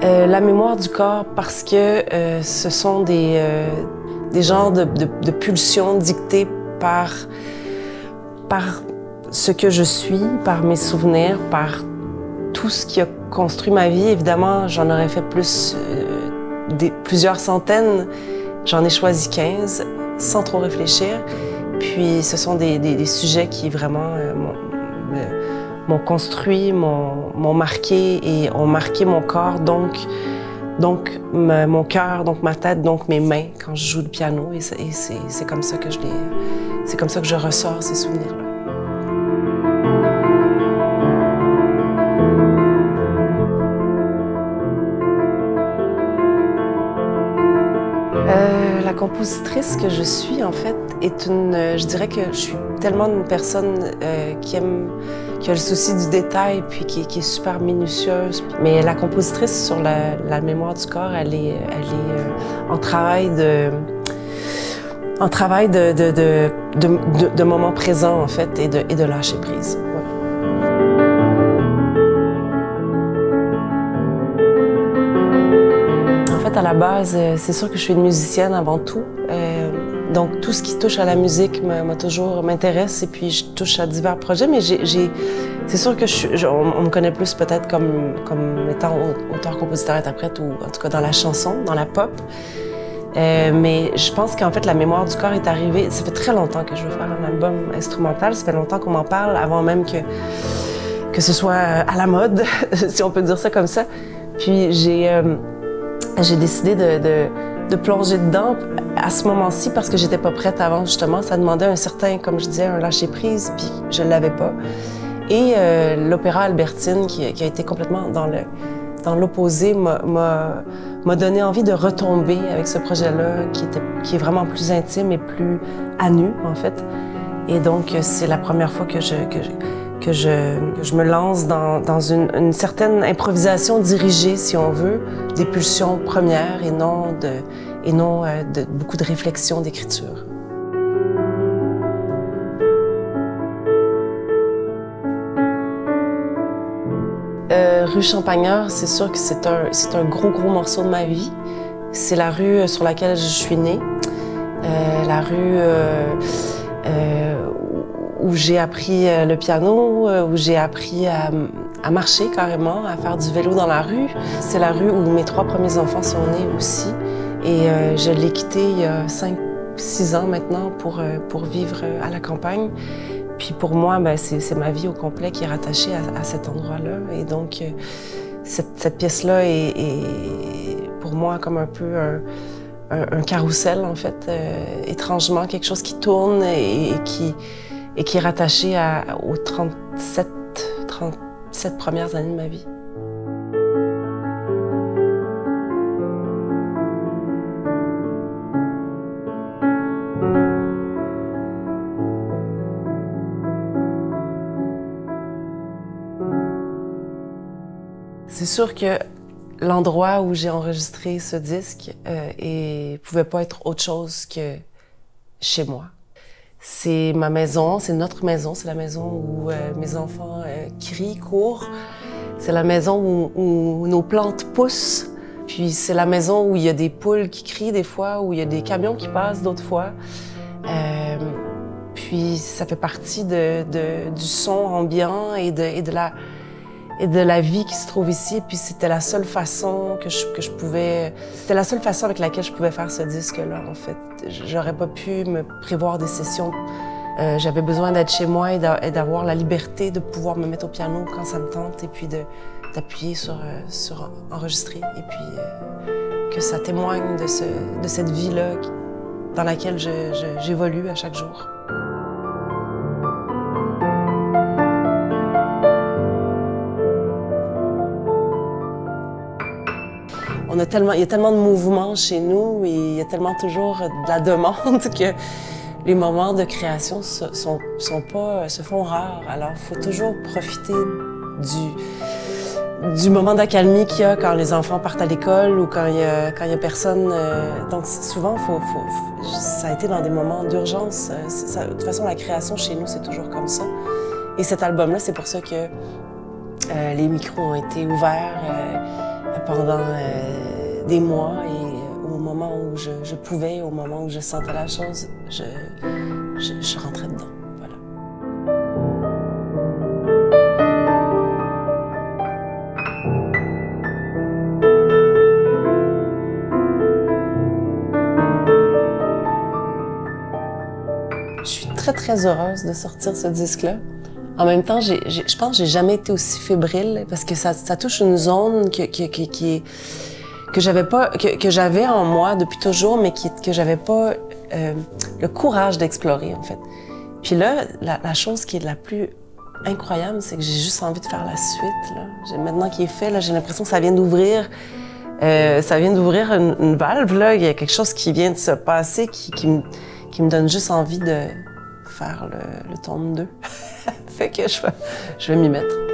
La mémoire du corps parce que ce sont des genres de pulsions dictées par ce que je suis, par mes souvenirs, par tout ce qui a construit ma vie. Évidemment, j'en aurais fait plusieurs centaines. J'en ai choisi 15 sans trop réfléchir. Puis ce sont des sujets qui vraiment m'ont construit, m'ont marqué et ont marqué mon corps, donc mon cœur, donc ma tête, donc mes mains quand je joue du piano. Et c'est comme ça que je ressors ces souvenirs-là. La compositrice que je suis, en fait, je dirais que je suis tellement une personne qui a le souci du détail, puis qui est super minutieuse. Mais la compositrice sur la mémoire du corps, elle est en travail de moment présent, en fait, et de lâcher prise. Ouais. À la base, c'est sûr que je suis une musicienne avant tout. Donc, tout ce qui touche à la musique m'intéresse et puis je touche à divers projets. Mais c'est sûr que on me connaît plus peut-être comme étant auteur, compositeur, interprète ou en tout cas dans la chanson, dans la pop. Mais je pense qu'en fait, la mémoire du corps est arrivée. Ça fait très longtemps que je veux faire un album instrumental. Ça fait longtemps qu'on m'en parle avant même que ce soit à la mode, si on peut dire ça comme ça. Puis j'ai décidé de plonger dedans à ce moment-ci parce que j'étais pas prête avant, justement. Ça demandait un certain, comme je disais, un lâcher-prise, puis je l'avais pas. Et l'opéra Albertine, qui a été complètement dans l'opposé, m'a donné envie de retomber avec ce projet-là qui est vraiment plus intime et plus à nu, en fait. Et donc, c'est la première fois que je me lance dans une certaine improvisation dirigée, si on veut, des pulsions premières et non de beaucoup de réflexion, d'écriture. Rue Champagnard, c'est sûr que c'est un gros morceau de ma vie. C'est la rue sur laquelle je suis née, la rue où j'ai appris le piano, où j'ai appris à marcher carrément, à faire du vélo dans la rue. C'est la rue où mes 3 premiers enfants sont nés aussi. Et je l'ai quittée il y a 5-6 ans maintenant pour vivre à la campagne. Puis pour moi, c'est ma vie au complet qui est rattachée à cet endroit-là. Et donc, cette pièce-là est pour moi comme un peu un carrousel, en fait, étrangement, quelque chose qui tourne et qui est rattaché aux 37 premières années de ma vie. C'est sûr que l'endroit où j'ai enregistré ce disque pouvait pas être autre chose que chez moi. C'est ma maison, c'est notre maison, c'est la maison où mes enfants crient, courent. C'est la maison où nos plantes poussent. Puis c'est la maison où il y a des poules qui crient des fois, où il y a des camions qui passent d'autres fois. Puis ça fait partie du son ambiant et de la vie qui se trouve ici. Puis c'était la seule façon c'était la seule façon avec laquelle je pouvais faire ce disque-là, en fait. J'aurais pas pu me prévoir des sessions. J'avais besoin d'être chez moi et d'avoir la liberté de pouvoir me mettre au piano quand ça me tente et puis d'appuyer sur enregistrer. Et puis que ça témoigne de cette vie-là dans laquelle j'évolue à chaque jour. Il y a tellement de mouvements chez nous et il y a tellement toujours de la demande que les moments de création se font rares. Alors, il faut toujours profiter du moment d'accalmie qu'il y a quand les enfants partent à l'école ou quand il y a personne. Donc, souvent, ça a été dans des moments d'urgence. De toute façon, la création chez nous, c'est toujours comme ça. Et cet album-là, c'est pour ça que les micros ont été ouverts pendant des mois et au moment où je pouvais, au moment où je sentais la chose, je rentrais dedans. Voilà. Je suis très, très heureuse de sortir ce disque-là. En même temps, je pense que j'ai jamais été aussi fébrile parce que ça touche une zone que j'avais en moi depuis toujours, mais que j'avais pas le courage d'explorer, en fait. Puis là, la chose qui est la plus incroyable, c'est que j'ai juste envie de faire la suite, là. Maintenant qu'il est fait, là, j'ai l'impression que ça vient d'ouvrir une valve, là. Il y a quelque chose qui vient de se passer qui me donne juste envie de faire le tome 2. Fait que je vais m'y mettre.